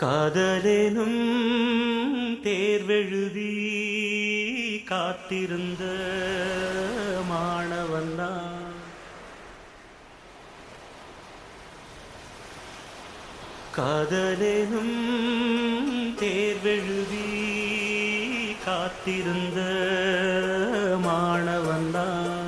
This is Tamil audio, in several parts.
காதலேனும் தேர்வெழுதி காத்திருந்த மாணவன்தான். காதலேனும் தேர்வெழுதி காத்திருந்த மாணவன்தான்.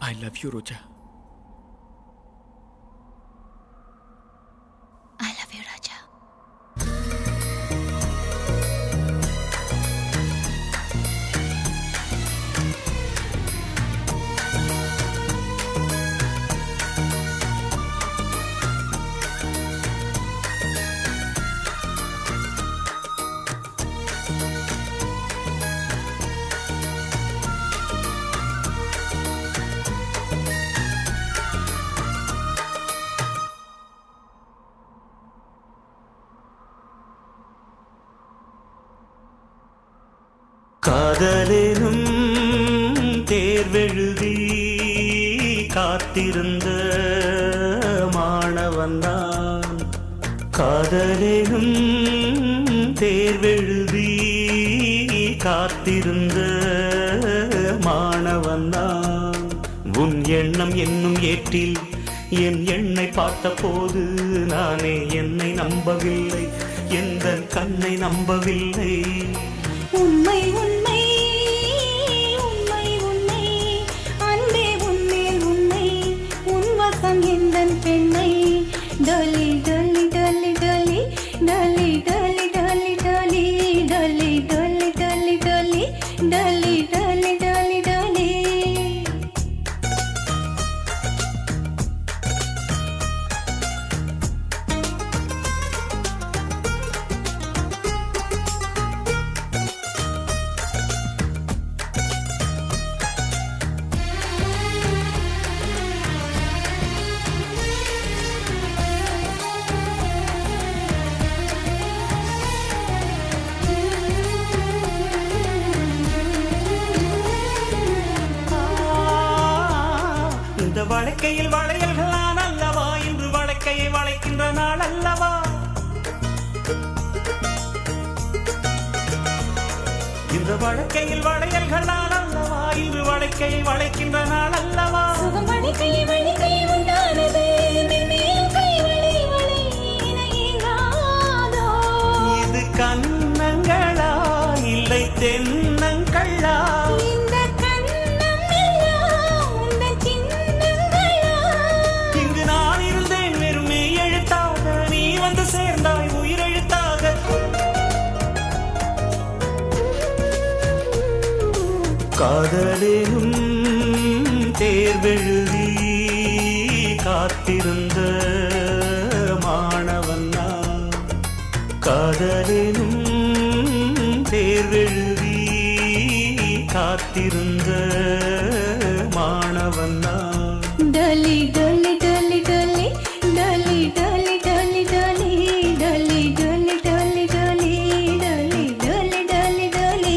I love you, Roja. I love you, Raja. காதலேனும் தேர்வெழுதி காத்திருந்த மாணவன்தான். காதலேனும் தேர்வெழுதி காத்திருந்த மாணவன்தான். உன் எண்ணம் என்னும் ஏற்றில் என் எண்ணை பார்த்த போது நானே என்னை நம்பவில்லை, எந்த கண்ணை நம்பவில்லை. உண்மை உண்மை உண்மை உண்மை அன்பே உன்மேல் உன்னை உன் வசம் எந்தன் பெண்ணை டொலி டொலி டொலி டொலி டொலி டொலி டொலி டொலி டொலி டொலி டொலி டொலி டொலி டொலி டொலி டொலி. இந்த வழக்கையில் வளையல்கள் நான் அல்லவா, இன்று வழக்கையை வளைக்கின்ற நாள் அல்லவா. இந்த வழக்கையில் வளையல்கள் நான் அல்லவா, இன்று வழக்கையை வளைக்கின்ற நாள் அல்லவா. சுகமணி கை மணி கை உண்டானது மென்மேல் கை வளை வளை இணையாதோ. இது கண்ணங்களா இல்லை தென்னங்களா. இந்த கண்ணம் எல்லாம் உந்தன் சின்னங்களா. இங்கு நான் இருந்தேன் வெறும் மெய் எழுத்தாக, நீ வந்து சேர்ந்தாய் உயிரெழுத்தாக. காதலேனும் தேர்வெழுதி காத்திருந்த மாணவன்தான். காதலேனும் தேர்வெழுதி காத்திருந்த மாணவன்தான். டொலி டொலி டொலி டொலி டொலி டொலி டொலி டொலி டொலி டொலி டொலி டொலி டொலி டொலி டொலி டொலி.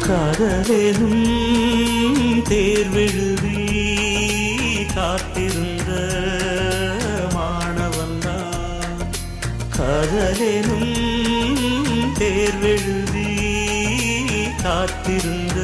காதலேனும் தேர்வெழுதி காத்திருந்த மாணவன்தான் காதலேனும் தேர்வெழுதி காத்திருந்த